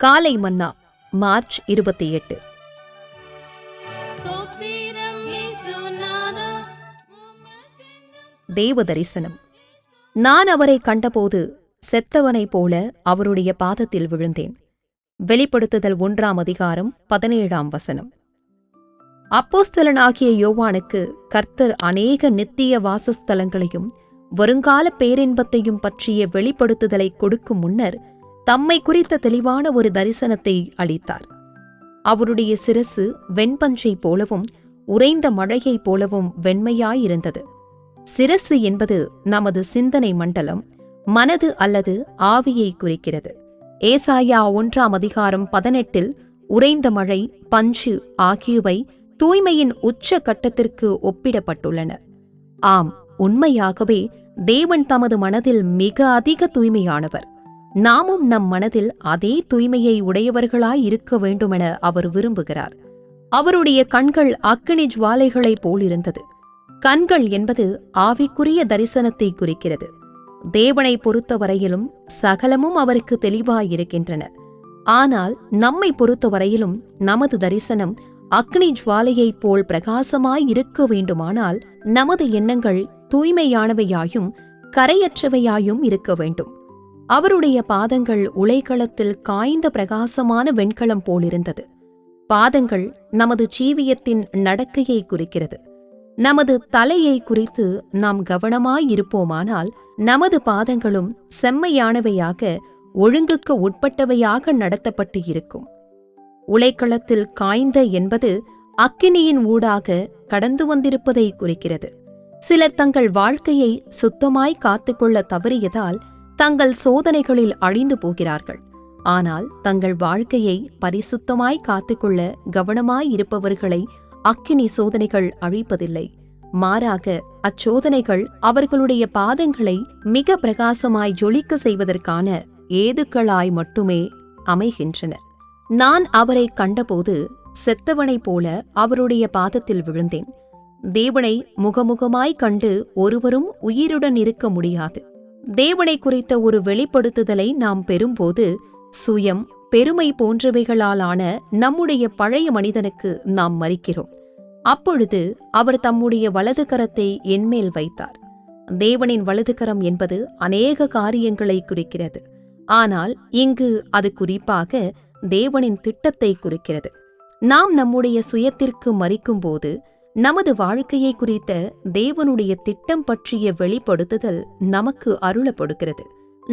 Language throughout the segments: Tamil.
காலை மன்னா மார்ச் 28. தேவ தரிசனம். நான் அவரை கண்டபோது செத்தவனைப் போல அவருடைய பாதத்தில் விழுந்தேன். வெளிப்படுத்துதல் 1:17. அப்போஸ்தலனாகிய யோவானுக்கு கர்த்தர் அநேக நித்திய வாசஸ்தலங்களையும் வருங்கால பேரின்பத்தையும் பற்றிய வெளிப்படுத்துதலை கொடுக்கும் முன்னர் தம்மை குறித்த தெளிவான ஒரு தரிசனத்தை அளித்தார். அவருடைய சிரசு வெண்பஞ்சை போலவும் உறைந்த மழையைப் போலவும் வெண்மையாயிருந்தது. சிரசு என்பது நமது சிந்தனை மண்டலம், மனது அல்லது ஆவியை குறிக்கிறது. ஏசாயா 1:18 உறைந்த மழை, பஞ்சு ஆகியவை தூய்மையின் உச்ச கட்டத்திற்கு ஒப்பிடப்பட்டுள்ளன. ஆம், உண்மையாகவே தேவன் தமது மனதில் மிக அதிக தூய்மையானவர். நாமும் நம் மனதில் அதே தூய்மையை உடையவர்களாயிருக்க வேண்டுமென அவர் விரும்புகிறார். அவருடைய கண்கள் அக்கினி ஜுவாலைகளைப் போலிருந்தது. கண்கள் என்பது ஆவிக்குரிய தரிசனத்தை குறிக்கிறது. தேவனை பொறுத்தவரையிலும் சகலமும் அவருக்கு தெளிவாயிருக்கின்றன. ஆனால் நம்மை பொறுத்தவரையிலும் நமது தரிசனம் அக்னி ஜுவாலையைப் போல் பிரகாசமாயிருக்க வேண்டுமானால் நமது எண்ணங்கள் தூய்மையானவையாயும் கரையற்றவையாயும் இருக்க வேண்டும். அவருடைய பாதங்கள் உலைக்களத்தில் காய்ந்த பிரகாசமான வெண்கலம் போலிருந்தது. பாதங்கள் நமது ஜீவியத்தின் நடக்கையை குறிக்கிறது. நமது தலையை குறித்து நாம் கவனமாயிருப்போமானால் நமது பாதங்களும் செம்மையானவையாக, ஒழுங்குக்கு உட்பட்டவையாக நடத்தப்பட்டு இருக்கும். உலைக்களத்தில் காய்ந்த என்பது அக்கினியின் ஊடாக கடந்து வந்திருப்பதை குறிக்கிறது. சிலர் தங்கள் வாழ்க்கையை சுத்தமாய் காத்துக்கொள்ள தவறியதால் தங்கள் சோதனைகளில் அழிந்து போகிறார்கள். ஆனால் தங்கள் வாழ்க்கையை பரிசுத்தமாய் காத்துக்கொள்ள கவனமாயிருப்பவர்களை அக்கினி சோதனைகள் அழிப்பதில்லை. மாறாக அச்சோதனைகள் அவர்களுடைய பாதங்களை மிக பிரகாசமாய் ஜொலிக்க செய்வதற்கான ஏதுக்களாய் மட்டுமே அமைகின்றன. நான் அவரை கண்டபோது செத்தவனைப் போல அவருடைய பாதத்தில் விழுந்தேன். தேவனை முகமுகமாய் கண்டு ஒருவரும் உயிருடன் இருக்க முடியாது. தேவனை குறித்த ஒரு வெளிப்படுத்துதலை நாம் பெறும்போது சுயம், பெருமை போன்றவைகளாலான நம்முடைய பழைய மனிதனுக்கு நாம் மரிக்கிறோம். அப்பொழுது அவர் தம்முடைய வலது கரத்தை என்மேல் வைத்தார். தேவனின் வலது கரம் என்பது அநேக காரியங்களை குறிக்கிறது. ஆனால் இங்கு அது குறிப்பாக தேவனின் திட்டத்தை குறிக்கிறது. நாம் நம்முடைய சுயத்திற்கு மரிக்கும்போது நமது வாழ்க்கையை குறித்த தேவனுடைய திட்டம் பற்றிய வெளிப்படுத்துதல் நமக்கு அருளப்படுகிறது.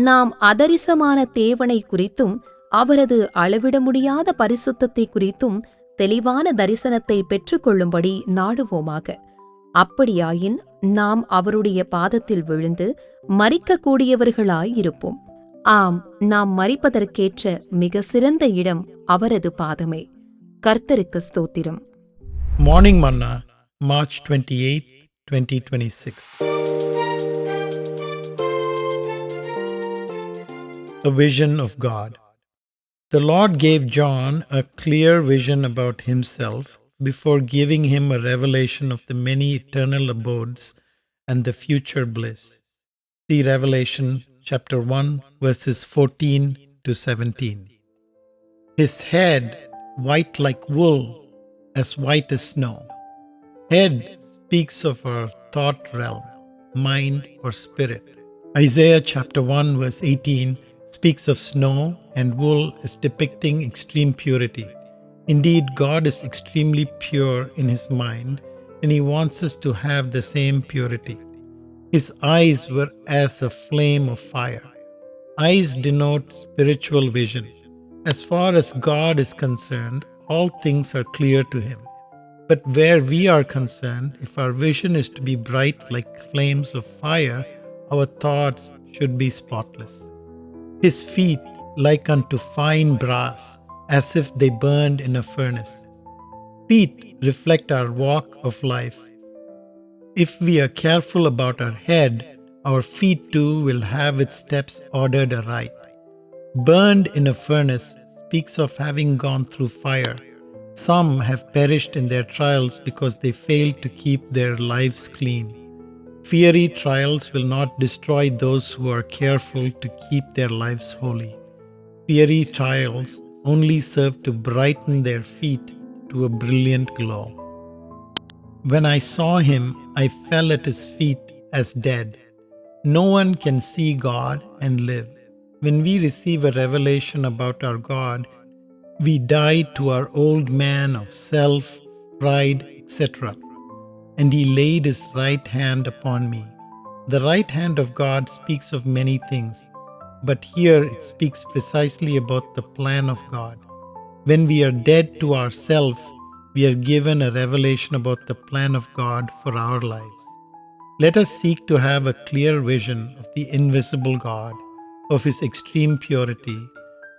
நாம் அதரிசமான தேவனை குறித்தும் அவரது அளவிட முடியாத பரிசுத்தத்தை குறித்தும் தெளிவான தரிசனத்தை பெற்றுக்கொள்ளும்படி நாடுவோமாக. அப்படியாயின் நாம் அவருடைய பாதத்தில் விழுந்து மரிக்கக்கூடியவர்களாயிருப்போம். ஆம், நாம் மரிப்பதற்கேற்ற மிக சிறந்த இடம் அவரது பாதமே. கர்த்தருக்கு ஸ்தோத்திரம். Morning Manna, March 28, 2026. A vision of God. The Lord gave John a clear vision about himself before giving him a revelation of the many eternal abodes and the future bliss. See Revelation chapter 1, verses 14 to 17. His head white like wool, as white as snow. Head speaks of our thought realm, mind or spirit. Isaiah chapter 1 verse 18 speaks of snow, and wool is depicting extreme purity. Indeed, God is extremely pure in his mind, and he wants us to have the same purity. His eyes were as a flame of fire. Eyes denote spiritual vision. As far as God is concerned, all things are clear to him. But where we are concerned, if our vision is to be bright like flames of fire, our thoughts should be spotless. His feet like unto fine brass, as if they burned in a furnace. Feet reflect our walk of life. If we are careful about our head, our feet too will have its steps ordered aright. Burned in a furnace speaks of having gone through fire. Some have perished in their trials because they failed to keep their lives clean. Fiery trials will not destroy those who are careful to keep their lives holy. Fiery trials only served to brighten their feet to a brilliant glow. When I saw him, I fell at his feet as dead. No one can see God and live. When we receive a revelation about our God, we die to our old man of self, pride, etc. And he laid his right hand upon me. The right hand of God speaks of many things, but here it speaks precisely about the plan of God. When we are dead to ourself, we are given a revelation about the plan of God for our lives. Let us seek to have a clear vision of the invisible God, of his extreme purity,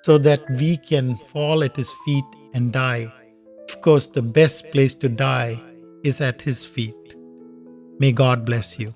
so that we can fall at his feet and die. Of course, the best place to die is at his feet. May God bless you.